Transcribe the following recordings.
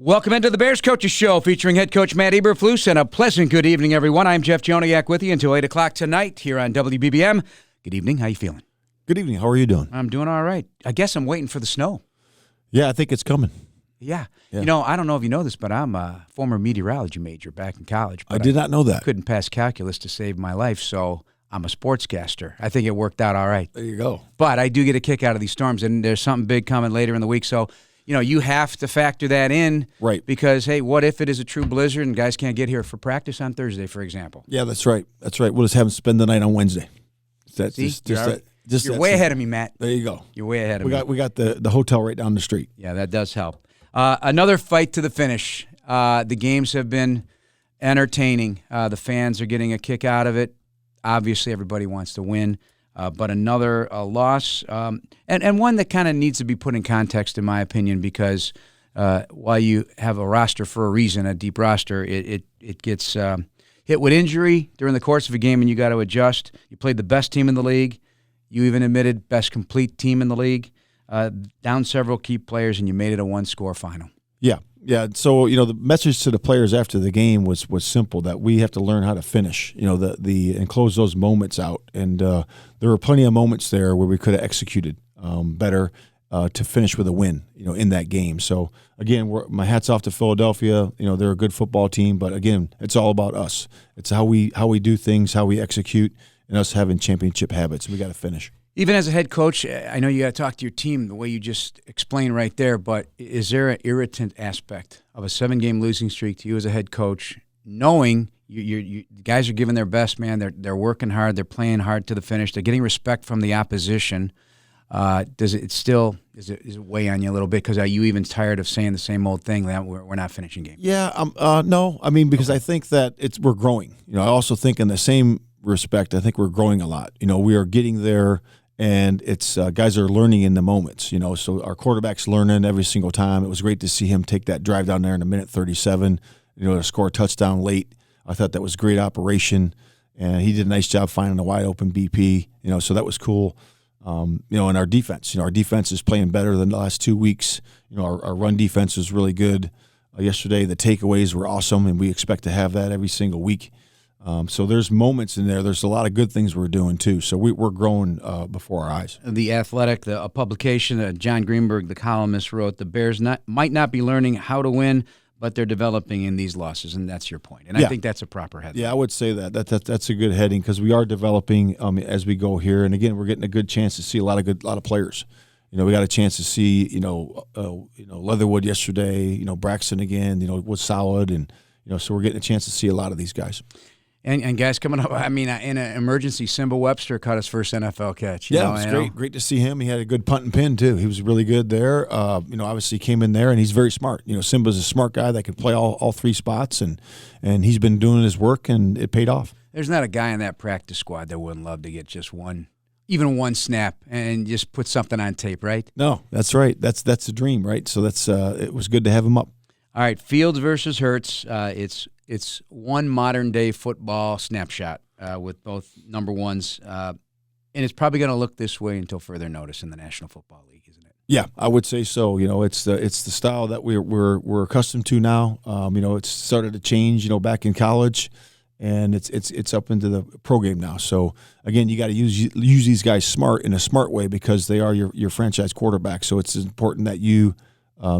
Welcome into the Bears Coaches Show featuring head coach Matt Eberflus, and a pleasant good evening, everyone. I'm Jeff Joniak with you until 8 o'clock tonight here on WBBM. Good evening. How you feeling? Good evening. How are you doing? I'm doing all right. I guess I'm waiting for the snow. Yeah, I think it's coming. Yeah. You know, I don't know if you know this, but I'm a former meteorology major back in college. I did not know that. Couldn't pass calculus to save my life, so I'm a sportscaster. I think it worked out all right. There you go. But I do get a kick out of these storms, and there's something big coming later in the week, so you have to factor that in. Right. Because, hey, what if it is a true blizzard and guys can't get here for practice on Thursday, for example? Yeah, that's right. That's right. We'll just have them spend the night on Wednesday. You're way ahead of me, Matt. There you go. You're way ahead of me. We got the hotel right down the street. Yeah, that does help. Another fight to the finish. The games have been entertaining. The fans are getting a kick out of it. Obviously, everybody wants to win. But another loss, and one that kind of needs to be put in context, in my opinion, because while you have a roster for a reason, a deep roster, it gets hit with injury during the course of a game, and you got to adjust. You played the best team in the league. You even admitted best complete team in the league. Down several key players, and you made it a one-score final. Yeah. So the message to the players after the game was simple, that we have to learn how to finish. And close those moments out. And there were plenty of moments there where we could have executed better to finish with a win. In that game. So again, my hats off to Philadelphia. They're a good football team, but again, it's all about us. It's how we do things, how we execute, and us having championship habits. We got to finish. Even as a head coach, I know you got to talk to your team the way you just explained right there, but is there an irritant aspect of a 7-game losing streak to you as a head coach, knowing you guys are giving their best, man, they're working hard, they're playing hard to the finish, they're getting respect from the opposition? Does it weigh on you a little bit? Because are you even tired of saying the same old thing that we're not finishing games? Yeah, no. I mean, because I think that we're growing. I also think in the same respect, I think we're growing a lot. We are getting there. And it's guys are learning in the moments, So our quarterback's learning every single time. It was great to see him take that drive down there in a minute 37, to score a touchdown late. I thought that was great operation, and he did a nice job finding a wide open BP. So that was cool. And our defense, our defense is playing better than the last 2 weeks. Our run defense was really good. Yesterday, the takeaways were awesome, and we expect to have that every single week. So there's moments in there. There's a lot of good things we're doing, too. So we're growing before our eyes. The Athletic, a publication, John Greenberg, the columnist, wrote, the Bears might not be learning how to win, but they're developing in these losses, and that's your point. And I think that's a proper heading. Yeah, I would say that's a good heading, because we are developing as we go here. And, again, we're getting a good chance to see a lot of players. We got a chance to see, Leatherwood yesterday, Braxton again, was solid. And, so we're getting a chance to see a lot of these guys. And guys coming up, I mean, in an emergency, Simba Webster caught his first NFL catch. It was great. Great to see him. He had a good punt and pin, too. He was really good there. Obviously came in there, and he's very smart. Simba's a smart guy that can play all three spots, and he's been doing his work, and it paid off. There's not a guy in that practice squad that wouldn't love to get just even one snap and just put something on tape, right? No, that's right. That's the dream, right? So it was good to have him up. All right, Fields versus Hurts. It's one modern-day football snapshot with both number ones, and it's probably going to look this way until further notice in the National Football League, isn't it? Yeah, I would say so. It's the style that we're accustomed to now. It's started to change. Back in college, and it's up into the pro game now. So again, you got to use these guys in a smart way, because they are your franchise quarterback. So it's important that you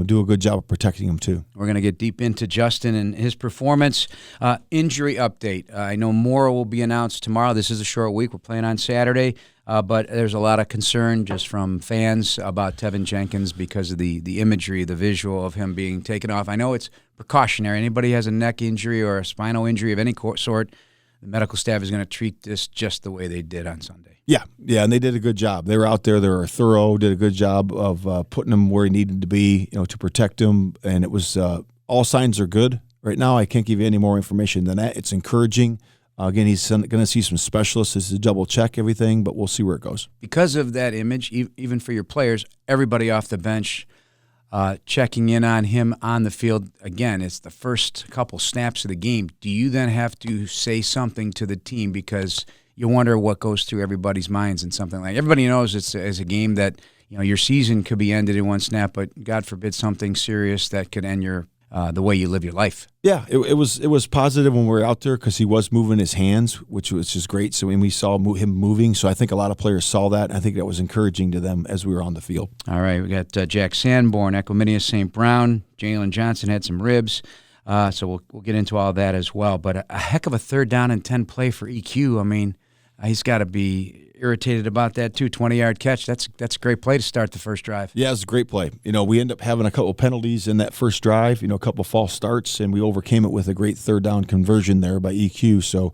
do a good job of protecting him, too. We're going to get deep into Justin and his performance. Injury update. I know more will be announced tomorrow. This is a short week. We're playing on Saturday. But there's a lot of concern just from fans about Tevin Jenkins because of the imagery, the visual of him being taken off. I know it's precautionary. Anybody has a neck injury or a spinal injury of any sort, the medical staff is going to treat this just the way they did on Sunday. Yeah, and they did a good job. They were out there. They were thorough, did a good job of putting him where he needed to be, to protect him. And it was all signs are good. Right now, I can't give you any more information than that. It's encouraging. Again, he's going to see some specialists to double-check everything, but we'll see where it goes. Because of that image, even for your players, everybody off the bench checking in on him on the field. Again, it's the first couple snaps of the game. Do you then have to say something to the team because you wonder what goes through everybody's minds and something like everybody knows it's a game that your season could be ended in one snap, but God forbid something serious that could end your the way you live your life. Yeah, it was positive when we were out there because he was moving his hands, which was just great. So when we saw him moving, so I think a lot of players saw that. And I think that was encouraging to them as we were on the field. All right, we got Jack Sanborn, Equiminius St. Brown, Jalen Johnson had some ribs. So we'll get into all that as well. But a heck of a 3rd down and 10 play for EQ. I mean, he's got to be irritated about that too. 20-yard catch. That's a great play to start the first drive. Yeah, it's a great play. We end up having a couple penalties in that first drive. A couple false starts, and we overcame it with a great 3rd down conversion there by EQ. So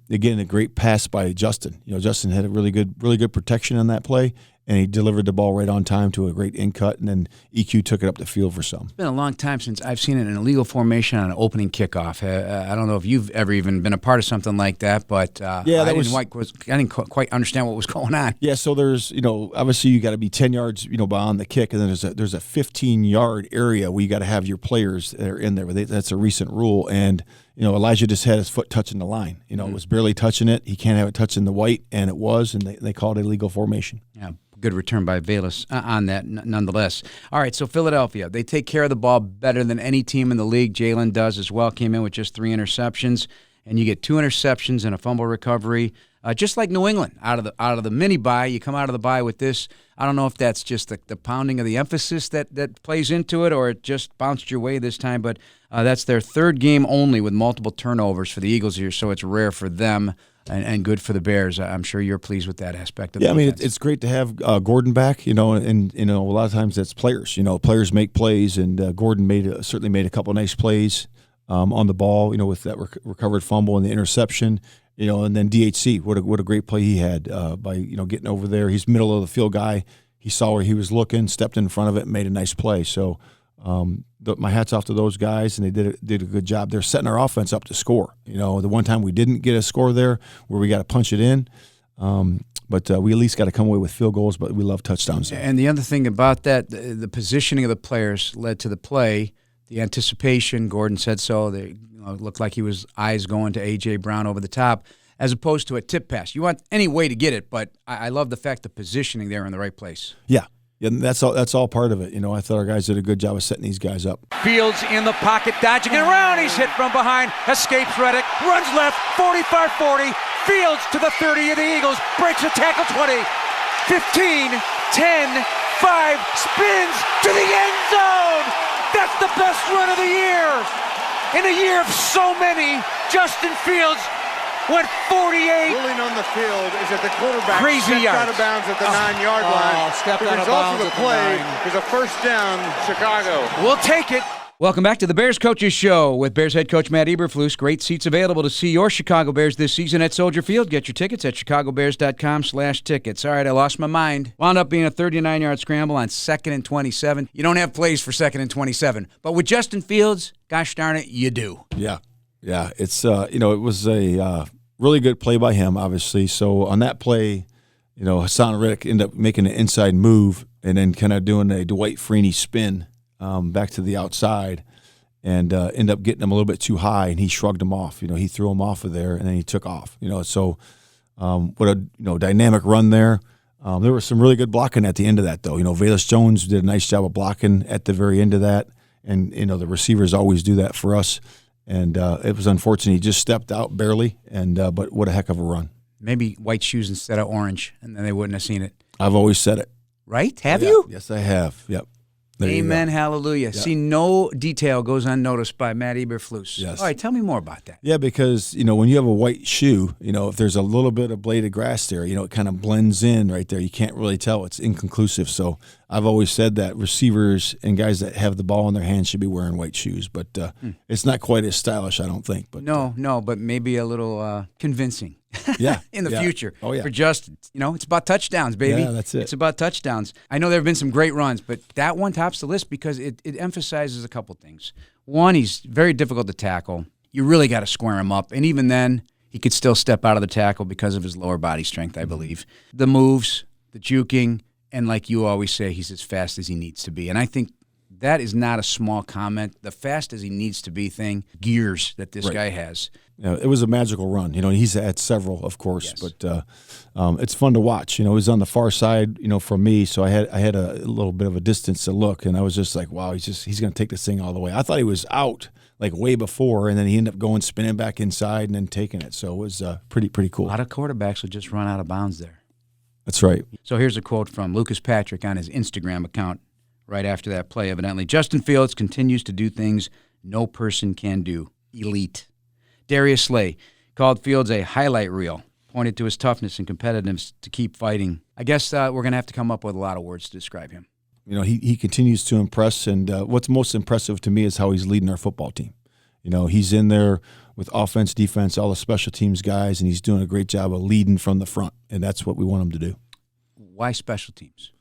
again, a great pass by Justin. Justin had a really good protection on that play, and he delivered the ball right on time to a great in-cut, and then EQ took it up the field for some. It's been a long time since I've seen an illegal formation on an opening kickoff. I don't know if you've ever even been a part of something like that, but I didn't quite understand what was going on. Yeah, so there's, obviously you got to be 10 yards, beyond the kick, and then there's a 15-yard area where you got to have your players that are in there. That's a recent rule, and Elijah just had his foot touching the line. It was barely touching it. He can't have it touching the white, and it was, and they called it illegal formation. Yeah. Good return by Velas on that, nonetheless. All right, so Philadelphia, they take care of the ball better than any team in the league. Jalen does as well. Came in with just 3 interceptions, and you get 2 interceptions and a fumble recovery, just like New England out of the mini bye. You come out of the bye with this. I don't know if that's just the pounding of the emphasis that plays into it, or it just bounced your way this time. But that's their 3rd game only with multiple turnovers for the Eagles here, so it's rare for them. And good for the Bears. I'm sure you're pleased with that aspect of the defense. It's great to have Gordon back, and a lot of times that's players. Players make plays, and Gordon certainly made a couple nice plays on the ball, with that recovered fumble and the interception, and then DHC, what a great play he had by, getting over there. He's middle of the field guy. He saw where he was looking, stepped in front of it, and made a nice play. So my hat's off to those guys, and they did a good job. They're setting our offense up to score. The one time we didn't get a score there where we got to punch it in, but we at least got to come away with field goals, but we love touchdowns. And the other thing about that, the positioning of the players led to the play, the anticipation. Gordon said so. They looked like he was eyes going to A.J. Brown over the top, as opposed to a tip pass. You want any way to get it, but I love the fact the positioning there in the right place. Yeah. Yeah, that's all part of it. I thought our guys did a good job of setting these guys up. Fields in the pocket, dodging it around. He's hit from behind, escapes Reddick, runs left, 45-40. Fields to the 30 of the Eagles, breaks a tackle 20, 15, 10, 5, spins to the end zone. That's the best run of the year. In a year of so many, Justin Fields went 48. Ruling on the field is that the quarterback Crazy stepped out of bounds at the 9-yard line. Stepped the out of result bounds of the at the play 9. is a first down, Chicago. We'll take it. Welcome back to the Bears Coaches Show with Bears head coach Matt Eberflus. Great seats available to see your Chicago Bears this season at Soldier Field. Get your tickets at chicagobears.com/tickets. All right, I lost my mind. Wound up being a 39-yard scramble on 2nd and 27. You don't have plays for 2nd and 27. But with Justin Fields, gosh darn it, you do. Yeah. It's, it was a really good play by him, obviously. So on that play, Hassan Reddick ended up making an inside move and then kind of doing a Dwight Freeney spin back to the outside and ended up getting him a little bit too high, and he shrugged him off. He threw him off of there, and then he took off. So what a dynamic run there. There was some really good blocking at the end of that, though. Velas Jones did a nice job of blocking at the very end of that, and the receivers always do that for us. And it was unfortunate. He just stepped out barely, but what a heck of a run. Maybe white shoes instead of orange, and then they wouldn't have seen it. I've always said it. Right? Have you? Yes, I have. Yep. There Amen, hallelujah. Yep. See, no detail goes unnoticed by Matt Eberflus. Yes. All right, tell me more about that. Yeah, because, when you have a white shoe, if there's a little bit of blade of grass there, it kind of blends in right there. You can't really tell. It's inconclusive. So I've always said that receivers and guys that have the ball in their hands should be wearing white shoes. But it's not quite as stylish, I don't think. But No, but maybe a little convincing. Yeah. in the future. Oh, yeah. For Justin. It's about touchdowns, baby. Yeah, that's it. It's about touchdowns. I know there have been some great runs, but that one tops the list because it emphasizes a couple things. One, he's very difficult to tackle. You really got to square him up. And even then, he could still step out of the tackle because of his lower body strength, I believe. The moves, the juking, and like you always say, he's as fast as he needs to be. And I think that is not a small comment. The fast as he needs to be thing, gears that this guy has. It was a magical run. He's had several, of course, Yes. but it's fun to watch. He was on the far side, from me, so I had a little bit of a distance to look, and I was just like, wow, he's going to take this thing all the way. I thought he was out like way before, and then he ended up spinning back inside and then taking it. So it was pretty cool. A lot of quarterbacks will just run out of bounds there. That's right. So here's a quote from Lucas Patrick on his Instagram account right after that play, evidently. Justin Fields continues to do things no person can do. Elite. Darius Slay called Fields a highlight reel, pointed to his toughness and competitiveness to keep fighting. I guess we're going to have to come up with a lot of words to describe him. He continues to impress, and what's most impressive to me is how he's leading our football team. He's in there with offense, defense, all the special teams guys, and he's doing a great job of leading from the front, and that's what we want him to do. Why special teams?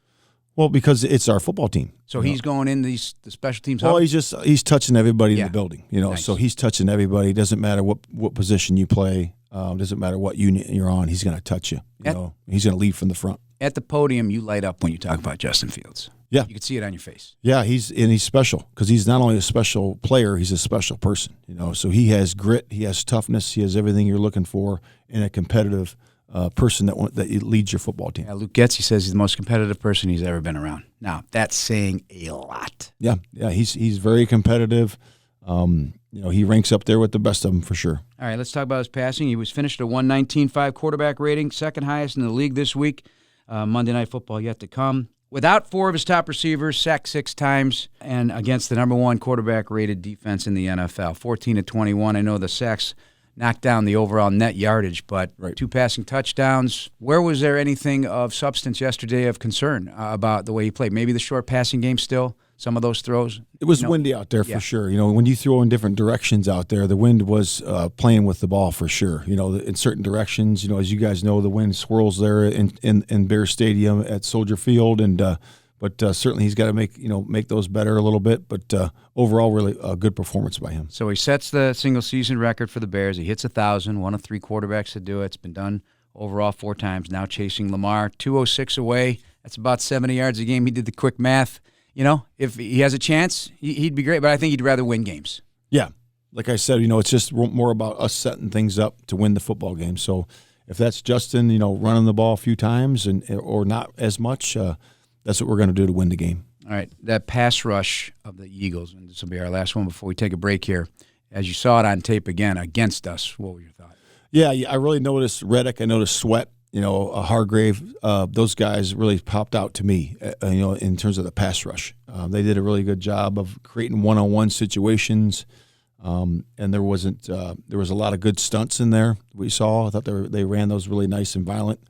Well, because it's our football team. So he's going in the special teams Well, hub? he's touching everybody Yeah. in the building, Nice. So he's touching everybody. It doesn't matter what position you play. Doesn't matter what unit you're on. He's going to touch you. He's going to lead from the front. At the podium, you light up when you talk about Justin Fields. Yeah. You can see it on your face. Yeah, he's special because he's not only a special player, he's a special person. So he has grit, he has toughness, he has everything you're looking for in a competitive person that leads your football team. Yeah, Luke Getzey says he's the most competitive person he's ever been around. Now, that's saying a lot. Yeah, he's very competitive. He ranks up there with the best of them for sure. All right, let's talk about his passing. He was finished at a 119.5 quarterback rating, second highest in the league this week. Monday Night Football yet to come. Without four of his top receivers, sacked 6 times, and against the number one quarterback-rated defense in the NFL, 14-21. I know the sacks knocked down the overall net yardage, but Right. 2 passing touchdowns. Where was there anything of substance yesterday of concern about the way he played? Maybe the short passing game still, some of those throws? It was windy out there Yeah. for sure. When you throw in different directions out there, the wind was playing with the ball for sure. In certain directions, as you guys know, the wind swirls there in Bear Stadium at Soldier Field, but certainly he's got to make those better a little bit. But overall, really a good performance by him. So he sets the single-season record for the Bears. He hits 1,000, one of 3 quarterbacks to do it. It's been done overall 4 times. Now chasing Lamar, 206 away. That's about 70 yards a game. He did the quick math. If he has a chance, he'd be great, but I think he'd rather win games. Yeah. Like I said, it's just more about us setting things up to win the football game. So if that's Justin, running the ball a few times or not as much, that's what we're going to do to win the game. All right, that pass rush of the Eagles, and this will be our last one before we take a break here. As you saw it on tape again against us, what were your thoughts? Yeah, I really noticed Reddick. I noticed Sweat. Hargrave. Those guys really popped out to me. In terms of the pass rush, they did a really good job of creating one-on-one situations. And there was a lot of good stunts in there. We saw. I thought they ran those really nice and violent.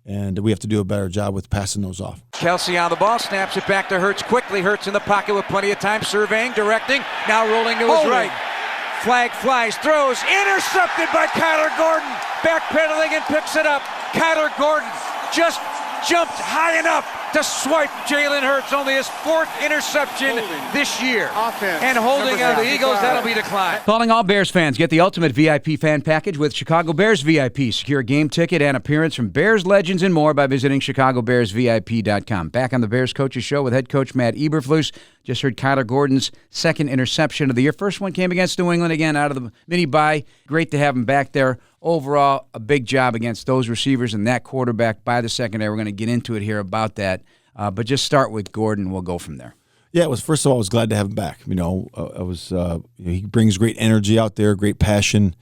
And we have to do a better job with passing those off. Kelsey on the ball, snaps it back to Hurts quickly. Hurts in the pocket with plenty of time, surveying, directing, now rolling to his right. Flag flies, throws, intercepted by Kyler Gordon. Backpedaling and picks it up. Kyler Gordon just jumped high enough to swipe Jalen Hurts, only his 4th interception this year. Offense. And holding on the 55. Eagles, that'll be declined. Calling all Bears fans, get the ultimate VIP fan package with Chicago Bears VIP. Secure a game ticket and appearance from Bears legends and more by visiting ChicagoBearsVIP.com. Back on the Bears Coaches Show with head coach Matt Eberflus. Just heard Kyler Gordon's 2nd interception of the year. First one came against New England again out of the mini-bye. Great to have him back there. Overall, a big job against those receivers and that quarterback by the secondary. We're going to get into it here about that. But just start with Gordon. We'll go from there. Yeah, first of all, I was glad to have him back. He brings great energy out there, great passion.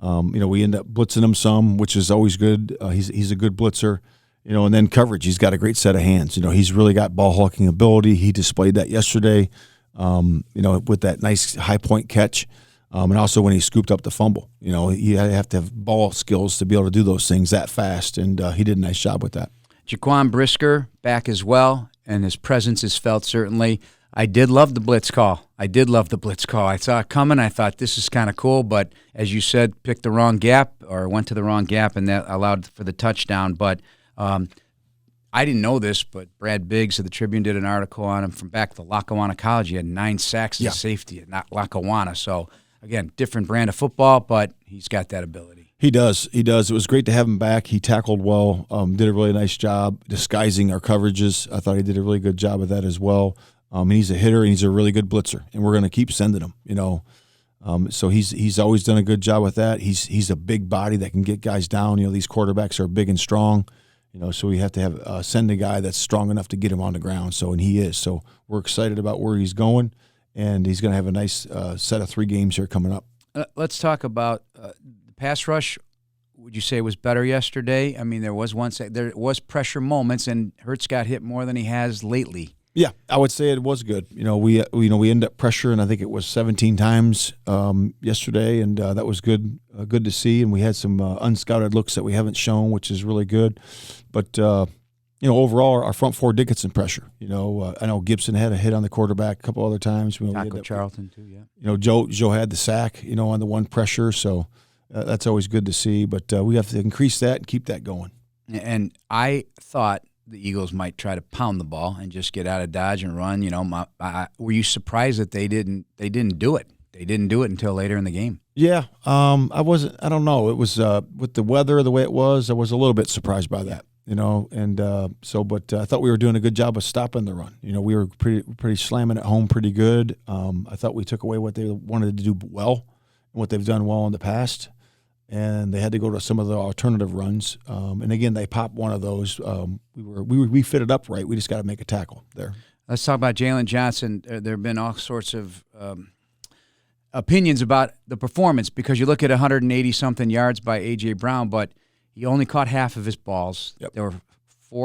We end up blitzing him some, which is always good. He's a good blitzer. And then coverage. He's got a great set of hands. He's really got ball hawking ability. He displayed that yesterday. With that nice high point catch. And also when he scooped up the fumble. You have to have ball skills to be able to do those things that fast, and he did a nice job with that. Jaquan Brisker back as well, and his presence is felt certainly. I did love the blitz call. I saw it coming. I thought this is kind of cool, but as you said, picked the wrong gap or went to the wrong gap, and that allowed for the touchdown. But I didn't know this, but Brad Biggs of the Tribune did an article on him from back to Lackawanna College. He had 9 sacks as a safety at Lackawanna. So, again, different brand of football, but he's got that ability. He does. It was great to have him back. He tackled well, did a really nice job disguising our coverages. I thought he did a really good job of that as well. And he's a hitter, and he's a really good blitzer, and we're going to keep sending him. So he's always done a good job with that. He's a big body that can get guys down. These quarterbacks are big and strong. So we have to send a guy that's strong enough to get him on the ground. And he is. So we're excited about where he's going, and he's going to have a nice set of 3 games here coming up. Let's talk about the pass rush. Would you say it was better yesterday? I mean, there was pressure moments, and Hurts got hit more than he has lately. Yeah, I would say it was good. We ended up pressuring. I think it was 17 times yesterday, and that was good. Good to see. And we had some unscouted looks that we haven't shown, which is really good. But overall, our front four did get some pressure. I know Gibson had a hit on the quarterback a couple other times. Taco Charlton too. Yeah. Joe had the sack. On the one pressure. So that's always good to see. But we have to increase that and keep that going. And I thought the Eagles might try to pound the ball and just get out of Dodge and run. Were you surprised that they didn't do it? They didn't do it until later in the game. Yeah, I wasn't. I don't know. It was with the weather the way it was. I was a little bit surprised by that. But I thought we were doing a good job of stopping the run. We were pretty slamming it home pretty good. I thought we took away what they wanted to do well and what they've done well in the past. And they had to go to some of the alternative runs. And again, they popped one of those. We fit it up right. We just got to make a tackle there. Let's talk about Jalen Johnson. There have been all sorts of opinions about the performance because you look at 180-something yards by A.J. Brown, but he only caught half of his balls. Yep. There were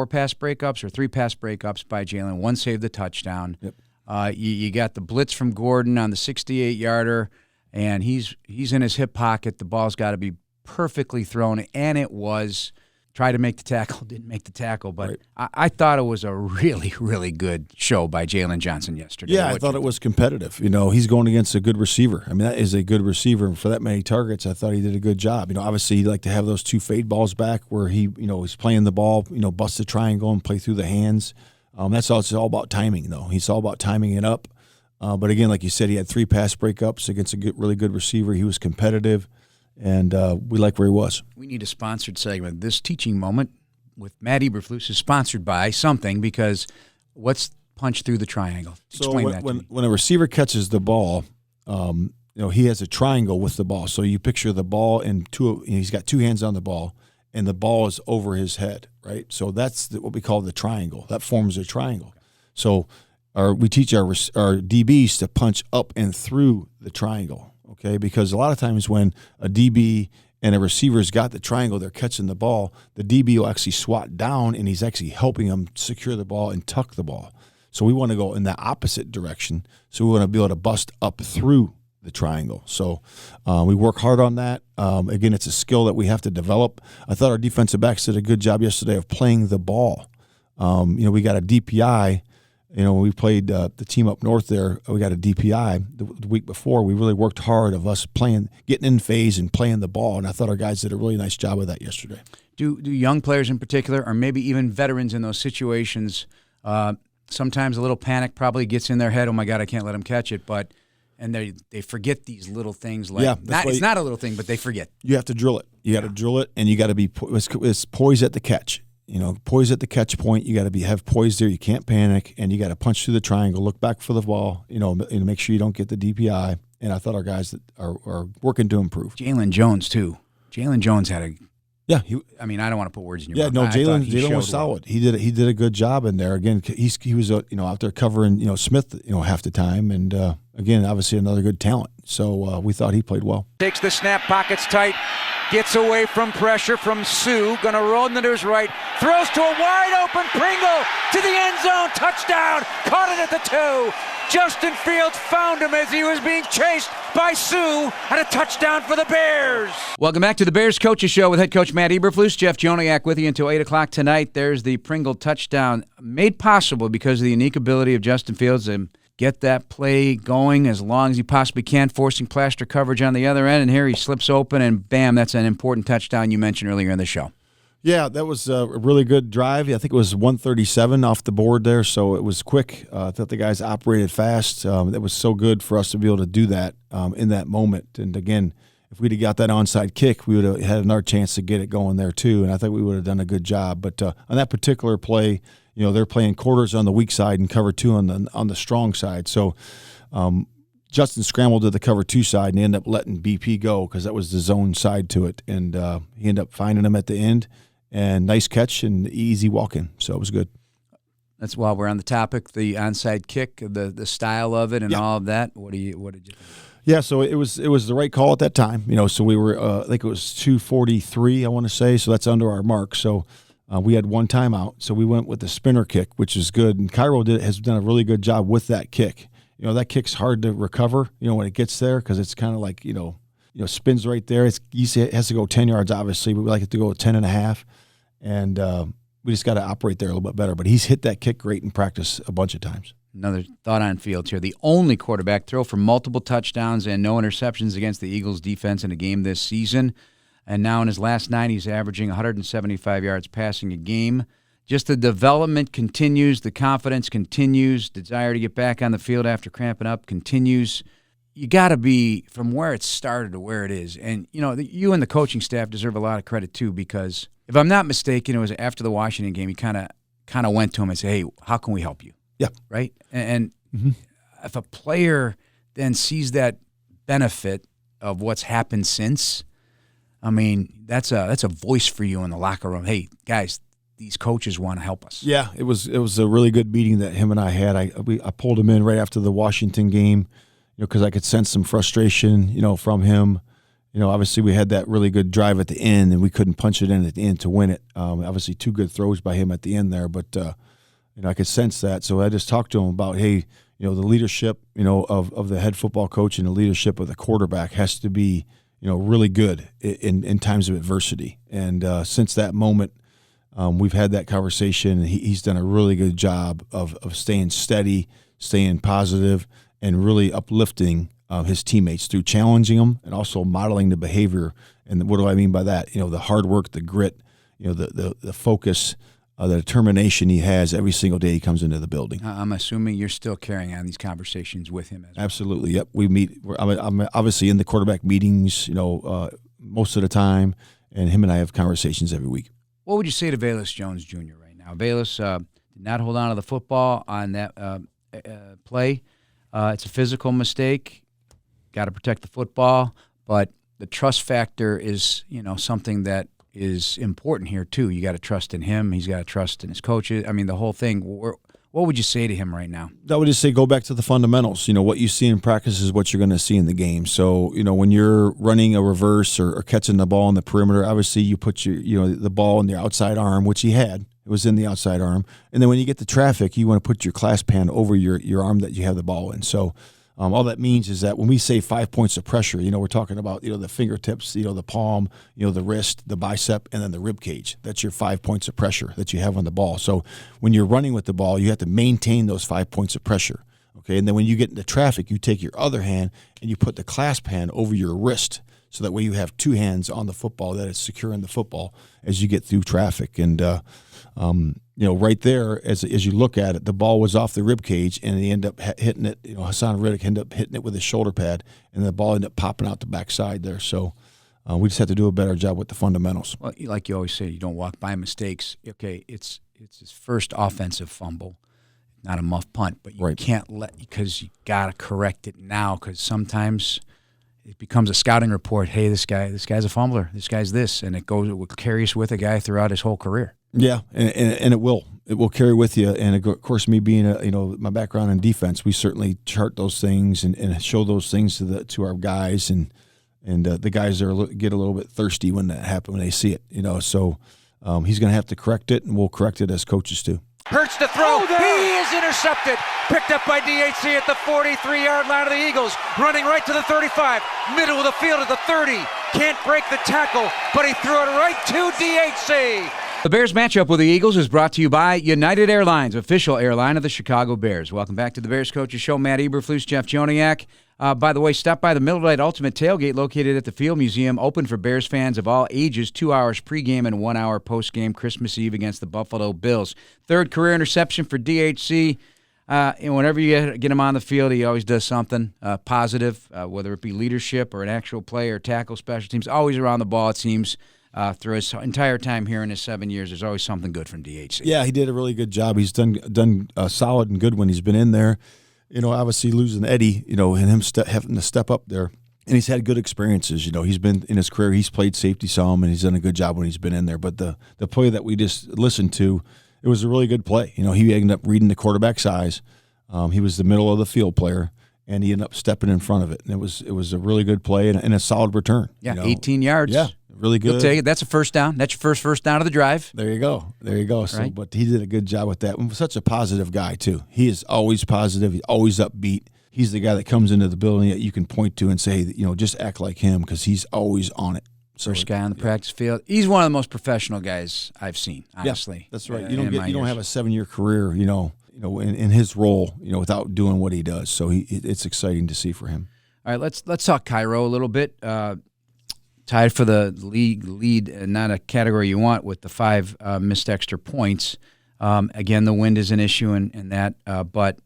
3 pass breakups by Jalen. 1 saved the touchdown. Yep. You got the blitz from Gordon on the 68-yarder. And he's in his hip pocket. The ball's got to be perfectly thrown, and it was. Tried to make the tackle, didn't make the tackle. But right. I thought it was a really, really good show by Jalen Johnson yesterday. Yeah, I thought it was competitive. He's going against a good receiver. I mean, that is a good receiver. And for that many targets, I thought he did a good job. Obviously, he'd like to have those 2 fade balls back where he's playing the ball, bust the triangle and play through the hands. It's all about timing, though. He's all about timing it up. But again, like you said, he had 3 pass breakups against a really good receiver. He was competitive, and we like where he was. We need a sponsored segment. This teaching moment with Matt Eberflus is sponsored by something because what's punch through the triangle? Explain that to me. When a receiver catches the ball, he has a triangle with the ball. So you picture the ball and he's got 2 hands on the ball, and the ball is over his head, right? So that's what we call the triangle. That forms a triangle. So we teach our DBs to punch up and through the triangle, okay? Because a lot of times when a DB and a receiver's got the triangle, they're catching the ball, the DB will actually swat down, and he's actually helping them secure the ball and tuck the ball. So we want to go in the opposite direction. So we want to be able to bust up through the triangle. So we work hard on that. Again, it's a skill that we have to develop. I thought our defensive backs did a good job yesterday of playing the ball. We got a DPI. When we played the team up north there, we got a DPI the week before. We really worked hard of us getting in phase and playing the ball, and I thought our guys did a really nice job of that yesterday. Do young players in particular, or maybe even veterans in those situations, sometimes a little panic probably gets in their head, oh my God, I can't let him catch it, and they forget these little things it's not a little thing, but they forget. You have to drill it. You got to drill it, and you got to be it's poise at the catch. Poise at the catch point. You got to have poise there. You can't panic, and you got to punch through the triangle, look back for the ball, and make sure you don't get the DPI. And I thought our guys that are working to improve. Jalen Jones, too. Jalen Jones had a Yeah, I mean, I don't want to put words in your mouth. Yeah, no, Jalen was solid. He did a good job in there. Again, he was out there covering Smith half the time, and again, obviously another good talent. So we thought he played well. Takes the snap, pockets tight, gets away from pressure from Sue. Going to roll into his right, throws to a wide open Pringle to the end zone, touchdown. Caught it at the 2. Justin Fields found him as he was being chased by Sue, and a touchdown for the Bears. Welcome back to the Bears Coaches Show with head coach Matt Eberflus. Jeff Joniak with you until 8 o'clock tonight. There's the Pringle touchdown made possible because of the unique ability of Justin Fields to get that play going as long as he possibly can, forcing plaster coverage on the other end. And here he slips open, and bam, that's an important touchdown you mentioned earlier in the show. Yeah, that was a really good drive. I think it was 137 off the board there, so it was quick. I thought the guys operated fast. That was so good for us to be able to do that in that moment. And again, if we'd have got that onside kick, we would have had another chance to get it going there too, and I think we would have done a good job. But on that particular play, they're playing quarters on the weak side and cover 2 on the strong side. So Justin scrambled to the cover 2 side and he ended up letting BP go because that was the zone side to it. And he ended up finding him at the end. And nice catch and easy walk-in. So it was good. That's while we're on the topic, the onside kick, the style of it and all of that. What did you think? Yeah, so it was the right call at that time. So we were, I think it was 2:43, I want to say. So that's under our mark. So we had one timeout. So we went with the spinner kick, which is good. And Cairo has done a really good job with that kick. That kick's hard to recover, when it gets there because it's kind of like, spins right there. It has to go 10 yards, obviously. But we like it to go 10.5. And we just got to operate there a little bit better. But he's hit that kick great in practice a bunch of times. Another thought on field here. The only quarterback throw for multiple touchdowns and no interceptions against the Eagles defense in a game this season. And now in his last 9, he's averaging 175 yards passing a game. Just the development continues. The confidence continues. Desire to get back on the field after cramping up continues. You got to be from where it started to where it is. And, you and the coaching staff deserve a lot of credit, too, because if I'm not mistaken, it was after the Washington game, he kind of went to him and said, hey, how can we help you? Yeah. Right? And if a player then sees that benefit of what's happened since, I mean, that's a voice for you in the locker room. Hey, guys, these coaches want to help us. Yeah, it was a really good meeting that him and I had. I pulled him in right after the Washington game, because I could sense some frustration, from him. Obviously we had that really good drive at the end, and we couldn't punch it in at the end to win it. Obviously 2 good throws by him at the end there, but I could sense that. So I just talked to him about, hey, the leadership, of the head football coach and the leadership of the quarterback has to be, really good in times of adversity. And since that moment, we've had that conversation, and he's done a really good job of staying steady, staying positive, and really uplifting his teammates through challenging them and also modeling the behavior. And what do I mean by that? The hard work, the grit, the focus, the determination he has every single day he comes into the building. I'm assuming you're still carrying on these conversations with him as well. Absolutely, yep. We meet. I'm obviously in the quarterback meetings, most of the time, and him and I have conversations every week. What would you say to Velus Jones Jr. right now? Velus did not hold on to the football on that play. It's a physical mistake. Got to protect the football, but the trust factor is, something that is important here too. You got to trust in him. He's got to trust in his coaches. I mean, the whole thing. What would you say to him right now? I would just say go back to the fundamentals. What you see in practice is what you're going to see in the game. So, when you're running a reverse or catching the ball on the perimeter, obviously you put the ball in the outside arm, which he had. It was in the outside arm. And then when you get to traffic, you want to put your clasp hand over your arm that you have the ball in. So all that means is that when we say 5 points of pressure, we're talking about, the fingertips, the palm, the wrist, the bicep, and then the rib cage. That's your 5 points of pressure that you have on the ball. So when you're running with the ball, you have to maintain those 5 points of pressure. Okay. And then when you get into traffic, you take your other hand and you put the clasp hand over your wrist. So that way you have 2 hands on the football that is securing the football as you get through traffic. And, right there, as you look at it, the ball was off the rib cage, and he ended up hitting it. Hassan Riddick ended up hitting it with his shoulder pad, and the ball ended up popping out the backside there. So we just have to do a better job with the fundamentals. Well, like you always say, you don't walk by mistakes. Okay, it's his first offensive fumble, not a muff punt, but you can't because you got to correct it now because sometimes it becomes a scouting report. Hey, this guy's a fumbler. This guy's this, and it carries with a guy throughout his whole career. Yeah, and it will carry with you. And of course, me being my background in defense, we certainly chart those things and show those things to our guys, and the guys get a little bit thirsty when that happens when they see it. So he's going to have to correct it, and we'll correct it as coaches too. Hurts to throw. He is intercepted. Picked up by DHC at the 43-yard line of the Eagles. Running right to the 35. Middle of the field at the 30. Can't break the tackle, but he threw it right to DHC. The Bears matchup with the Eagles is brought to you by United Airlines, official airline of the Chicago Bears. Welcome back to the Bears Coaches Show. Matt Eberflus, Jeff Joniak. By the way, stop by the Miller Lite Ultimate Tailgate located at the Field Museum, open for Bears fans of all ages, 2 hours pregame and 1 hour postgame Christmas Eve against the Buffalo Bills. 3rd career interception for DHC. And whenever you get him on the field, he always does something positive, whether it be leadership or an actual play or tackle, special teams, always around the ball, it seems. Through his entire time here in his 7 years, there's always something good from DHC. Yeah, he did a really good job. He's done solid and good when he's been in there. obviously losing Eddie, and him having to step up there. And he's had good experiences. He's been in his career, he's played safety some, and he's done a good job when he's been in there. But the play that we just listened to, it was a really good play. He ended up reading the quarterback's eyes. He was the middle of the field player, and he ended up stepping in front of it. And it was a really good play and a solid return. Yeah, 18 yards. Yeah, really good. You'll take it. That's a first down. That's your first down of the drive. There you go. So, right. But he did a good job with that. And such a positive guy, too. He is always positive. He's always upbeat. He's the guy that comes into the building that you can point to and say, just act like him because he's always on it. First guy on the practice field. He's one of the most professional guys I've seen, honestly. Yeah, that's right. You don't have a 7-year career, in his role, without doing what he does. So it's exciting to see for him. All right, let's talk Cairo a little bit. Tied for the lead, not a category you want, with the 5 missed extra points. Again, the wind is an issue in that, but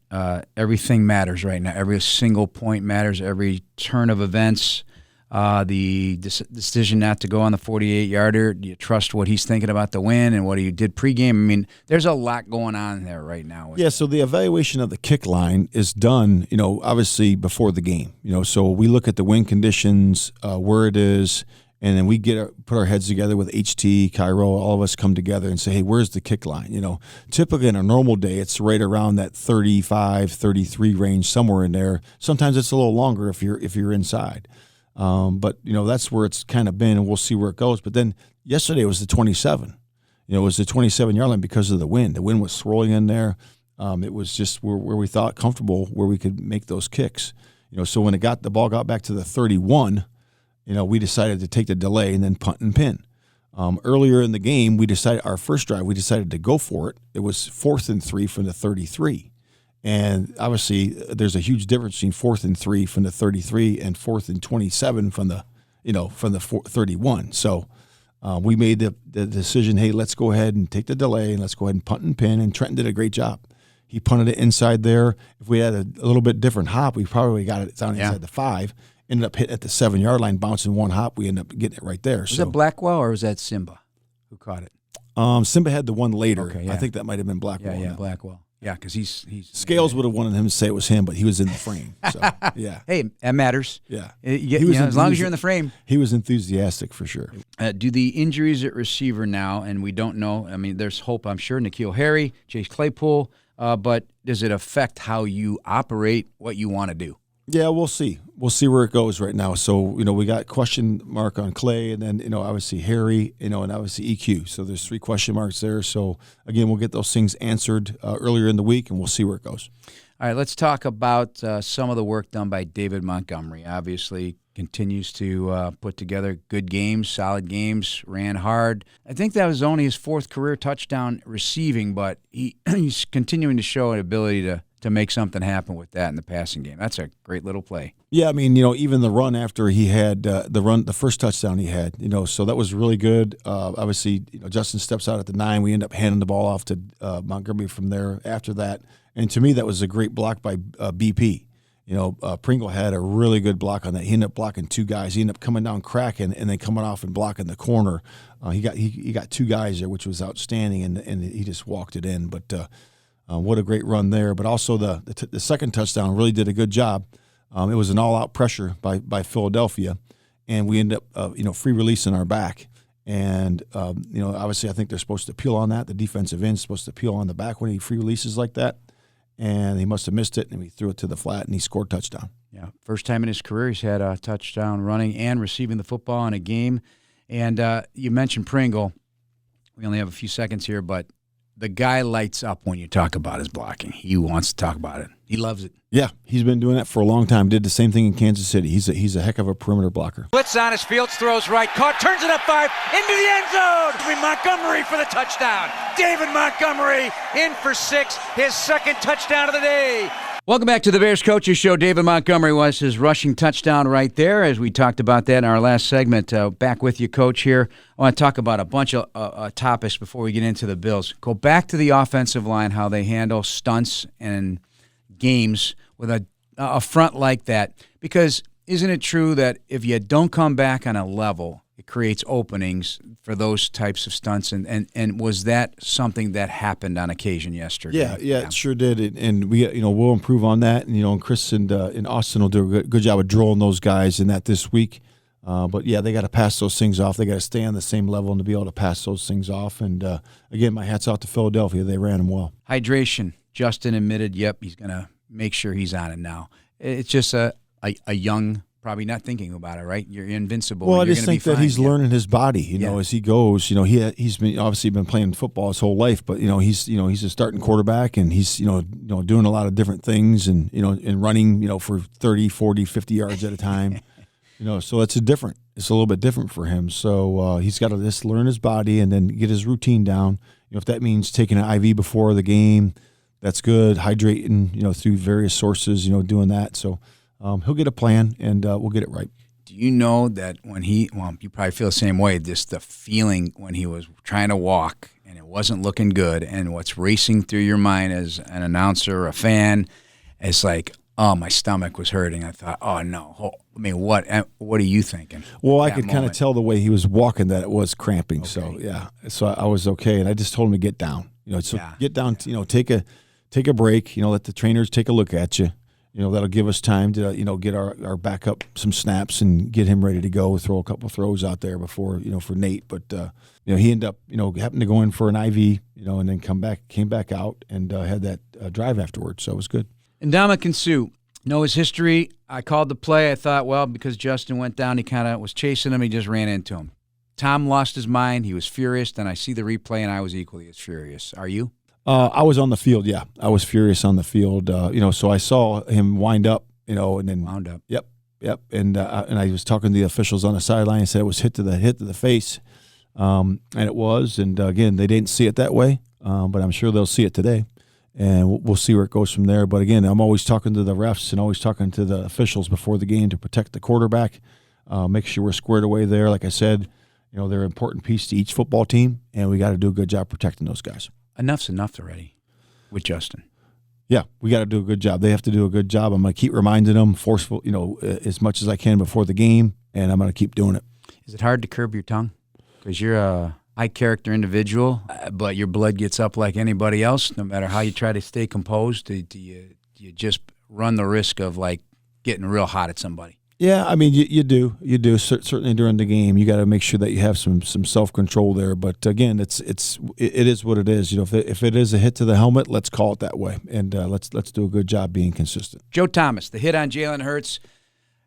everything matters right now. Every single point matters. Every turn of events. The decision not to go on the 48-yarder. Do you trust what he's thinking about the win and what he did pregame? I mean, there's a lot going on there right now. Yeah, so the evaluation of the kick line is done, obviously before the game. So we look at the wind conditions, where it is, and then we put our heads together with HT, Cairo, all of us come together and say, hey, where's the kick line? Typically in a normal day, it's right around that 35, 33 range, somewhere in there. Sometimes it's a little longer if you're inside. But that's where it's kind of been, and we'll see where it goes. But then yesterday was the 27. It was the 27-yard line because of the wind. The wind was swirling in there. It was just where we thought comfortable, where we could make those kicks. So when the ball got back to the 31, we decided to take the delay and then punt and pin. Earlier in the game, our first drive, we decided to go for it. It was 4th and 3 from the 33. And obviously, there's a huge difference between 4th and 3 from the 33 and 4th and 27 from the 31. So we made the decision, hey, let's go ahead and take the delay and let's go ahead and punt and pin. And Trenton did a great job. He punted it inside there. If we had a little bit different hop, we probably got it down inside the 5. Ended up hitting at the 7-yard line, bouncing one hop. We ended up getting it right there. Was that Blackwell or was that Simba who caught it? Simba had the one later. Okay, yeah. I think that might have been Blackwell. Yeah, Blackwell. Yeah, because he's Scales would have wanted him to say it was him, but he was in the frame. So yeah. Hey, that matters. Yeah. As long as you're in the frame. He was enthusiastic for sure. Do the injuries at receiver now, and we don't know, I mean, there's hope, I'm sure, N'Keal Harry, Chase Claypool, but does it affect how you operate, what you want to do? Yeah, we'll see. We'll see where it goes right now. So, we got question mark on Clay, and then, obviously Harry, and obviously EQ. So there's 3 question marks there. So, again, we'll get those things answered earlier in the week, and we'll see where it goes. All right, let's talk about some of the work done by David Montgomery. Obviously, continues to put together good games, solid games, ran hard. I think that was only his 4th career touchdown receiving, but he's continuing to show an ability to make something happen with that in the passing game. That's a great little play. Yeah, I mean, even the run after he had the first touchdown he had, so that was really good. Obviously, Justin steps out at the 9. We end up handing the ball off to Montgomery from there after that. And to me, that was a great block by BP. Pringle had a really good block on that. He ended up blocking 2 guys. He ended up coming down cracking and then coming off and blocking the corner. He got 2 guys there, which was outstanding, and he just walked it in. But what a great run there. But also the second touchdown really did a good job. It was an all-out pressure by Philadelphia, and we ended up free releasing our back. And obviously I think they're supposed to peel on that. The defensive end is supposed to peel on the back when he free releases like that. And he must have missed it, and we threw it to the flat, and he scored touchdown. Yeah, first time in his career he's had a touchdown running and receiving the football in a game. And you mentioned Pringle. We only have a few seconds here, but the guy lights up when you talk about his blocking. He wants to talk about it. He loves it. Yeah, he's been doing that for a long time. Did the same thing in Kansas City. He's a heck of a perimeter blocker. Blitz on his Fields, throws right, caught, turns it up 5, into the end zone. It'll be Montgomery for the touchdown. David Montgomery in for 6, his 2nd touchdown of the day. Welcome back to the Bears Coaches Show. David Montgomery was his rushing touchdown right there, as we talked about that in our last segment. Back with you, Coach, here. I want to talk about a bunch of topics before we get into the Bills. Go back to the offensive line, how they handle stunts and games with a front like that. Because isn't it true that if you don't come back on a level, it creates openings for those types of stunts. And was that something that happened on occasion yesterday? Yeah, it sure did. And we, we'll improve on that. And Chris and Austin will do a good job of drilling those guys in that this week. But yeah, they got to pass those things off. They got to stay on the same level and to be able to pass those things off. And again, my hat's off to Philadelphia. They ran them well. Hydration. Justin admitted, yep, he's going to make sure he's on it now. It's just a young, probably not thinking about it, right? You're invincible. Well, I You're just gonna think be that fine. he's learning his body, as he goes. He's been obviously been playing football his whole life, but he's a starting quarterback, and he's doing a lot of different things, and and running for 30, 40, 50 yards at a time. So it's a little bit different for him. So he's got to just learn his body and then get his routine down. If that means taking an IV before the game, that's good. Hydrating, through various sources, doing that. So he'll get a plan, and we'll get it right. Do you know that when you probably feel the same way, just the feeling when he was trying to walk and it wasn't looking good, and what's racing through your mind as an announcer, a fan, it's like, oh, my stomach was hurting. I thought, oh, no. I mean, what are you thinking? Well, I could kind of tell the way he was walking that it was cramping. Okay. So, yeah. So I was okay, and I just told him to get down. Get down, take a break, let the trainers take a look at you. That'll give us time to, get our backup some snaps and get him ready to go, throw a couple throws out there before, for Nate. But, he ended up, happened to go in for an IV, and then came back out and had that drive afterwards. So it was good. And Ndamukong Suh, know his history. I called the play. I thought, well, because Justin went down, he kind of was chasing him. He just ran into him. Tom lost his mind. He was furious. Then I see the replay, and I was equally as furious. Are you? I was on the field, yeah. I was furious on the field. So I saw him wind up, and then wound up. Yep. And I was talking to the officials on the sideline and said it was hit to the face, and it was. And again, they didn't see it that way, but I'm sure they'll see it today, and we'll see where it goes from there. But again, I'm always talking to the refs and always talking to the officials before the game to protect the quarterback, make sure we're squared away there. Like I said, they're an important piece to each football team, and we got to do a good job protecting those guys. Enough's enough already with Justin. Yeah, we got to do a good job. They have to do a good job. I'm going to keep reminding them, forceful, as much as I can before the game, and I'm going to keep doing it. Is it hard to curb your tongue? Because you're a high-character individual, but your blood gets up like anybody else, no matter how you try to stay composed. Do you just run the risk of, getting real hot at somebody? Yeah, I mean, you do. Certainly during the game, you got to make sure that you have some self-control there. But again, it is what it is. If it is a hit to the helmet, let's call it that way, and let's do a good job being consistent. Joe Thomas, the hit on Jalen Hurts,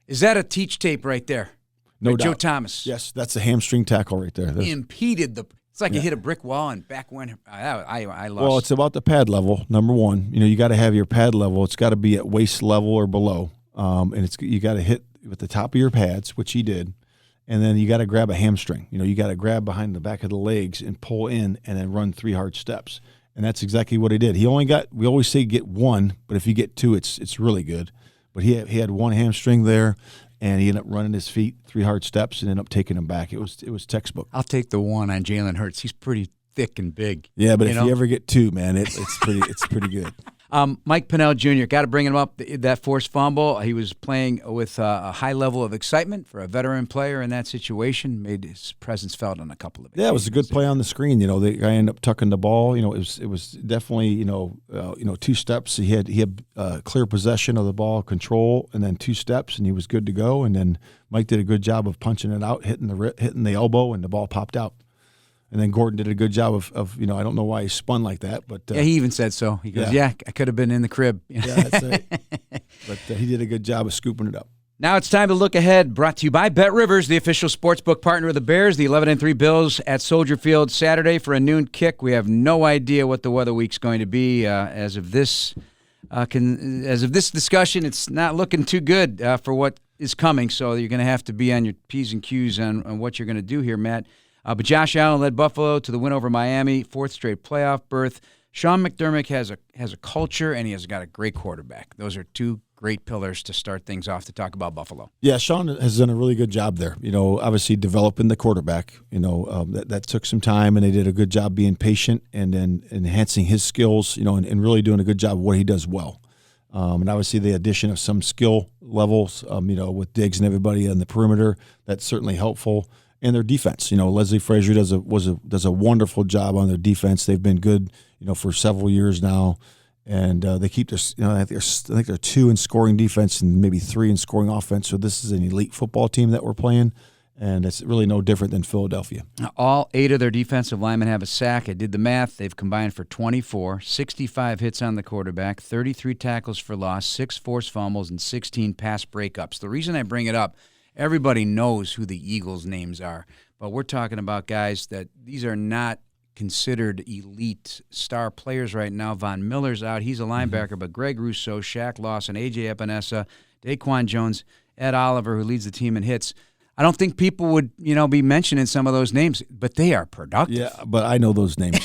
is that a teach tape right there? No doubt. Joe Thomas. Yes, that's a hamstring tackle right there. He impeded it's like he hit a brick wall, and back when I lost. Well, it's about the pad level. Number one, you got to have your pad level. It's got to be at waist level or below, and you got to hit with the top of your pads, which he did, and then you got to grab a hamstring. You got to grab behind the back of the legs and pull in, and then run 3 hard steps. And that's exactly what he did. We always say get one, but if you get 2, it's really good. But he had one hamstring there, and he ended up running his feet 3 hard steps and ended up taking him back. It was textbook. I'll take the one on Jalen Hurts. He's pretty thick and big. Yeah, but if you ever get 2, man, it's pretty good. Mike Pennell Jr., got to bring him up, that forced fumble. He was playing with a high level of excitement for a veteran player in that situation, made his presence felt on a couple of occasions. Yeah, it was a good play on the screen. The guy ended up tucking the ball. It was definitely, 2 steps. He had clear possession of the ball, control, and then 2 steps, and he was good to go. And then Mike did a good job of punching it out, hitting the elbow, and the ball popped out. And then Gordon did a good job of I don't know why he spun like that, but yeah, he even said so. He goes, I could have been in the crib. Yeah, that's right. But he did a good job of scooping it up. Now it's time to look ahead. Brought to you by Bet Rivers, the official sportsbook partner of the Bears. The 11-3 Bills at Soldier Field Saturday for a noon kick. We have no idea what the weather week's going to be. As of this discussion, it's not looking too good for what is coming. So you're going to have to be on your P's and Q's on what you're going to do here, Matt. But Josh Allen led Buffalo to the win over Miami, 4th straight playoff berth. Sean McDermott has a culture, and he has got a great quarterback. Those are 2 great pillars to start things off to talk about Buffalo. Yeah, Sean has done a really good job there. Obviously developing the quarterback. That took some time, and they did a good job being patient and then enhancing his skills. And really doing a good job of what he does well. And obviously the addition of some skill levels. With Diggs and everybody on the perimeter, that's certainly helpful. and their defense. Leslie Frazier does a wonderful job on their defense. They've been good, for several years now, and they keep their. I think they're 2 in scoring defense and maybe 3 in scoring offense. So this is an elite football team that we're playing. And it's really no different than Philadelphia. All 8 of their defensive linemen have a sack. I did the math. They've combined for 24, 65 hits on the quarterback, 33 tackles for loss, 6 forced fumbles, and 16 pass breakups. The reason I bring it up, everybody knows who the Eagles' names are, but we're talking about guys that these are not considered elite star players right now. Von Miller's out. He's a linebacker, but Greg Rousseau, Shaq Lawson, A.J. Epinesa, Daquan Jones, Ed Oliver, who leads the team in hits. I don't think people would, be mentioning some of those names, but they are productive. Yeah, but I know those names.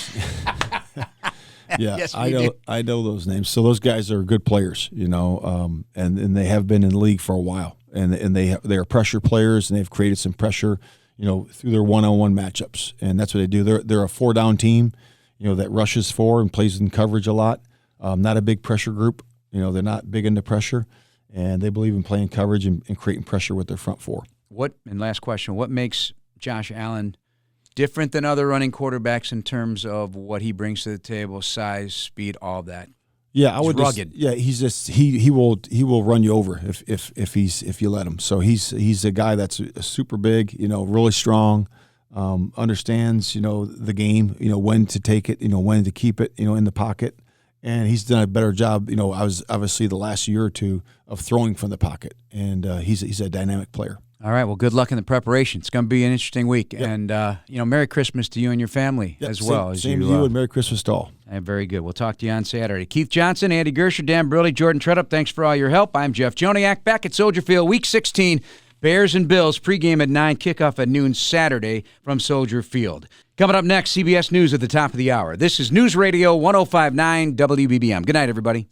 Yeah, yes, I know those names. So those guys are good players, and they have been in the league for a while, and they are pressure players, and they've created some pressure, through their one-on-one matchups, and that's what they do. They're a 4-down team, that rushes 4 and plays in coverage a lot. Not a big pressure group. They're not big into pressure, and they believe in playing coverage and creating pressure with their front 4. Last question, what makes Josh Allen different than other running quarterbacks in terms of what he brings to the table, size, speed, all that? Yeah, I would. Rugged. He's just he will run you over if you let him. So he's a guy that's super big, really strong, understands the game, when to take it, when to keep it, in the pocket, and he's done a better job. I was obviously the last year or two of throwing from the pocket, and he's a dynamic player. All right, well, good luck in the preparation. It's going to be an interesting week. Yep. And, Merry Christmas to you and your family as well. Same to you, and Merry Christmas to all. Very good. We'll talk to you on Saturday. Keith Johnson, Andy Gersher, Dan Burley, Jordan Tredup, thanks for all your help. I'm Jeff Joniak, back at Soldier Field, Week 16, Bears and Bills, pregame at 9, kickoff at noon Saturday from Soldier Field. Coming up next, CBS News at the top of the hour. This is News Radio 105.9 WBBM. Good night, everybody.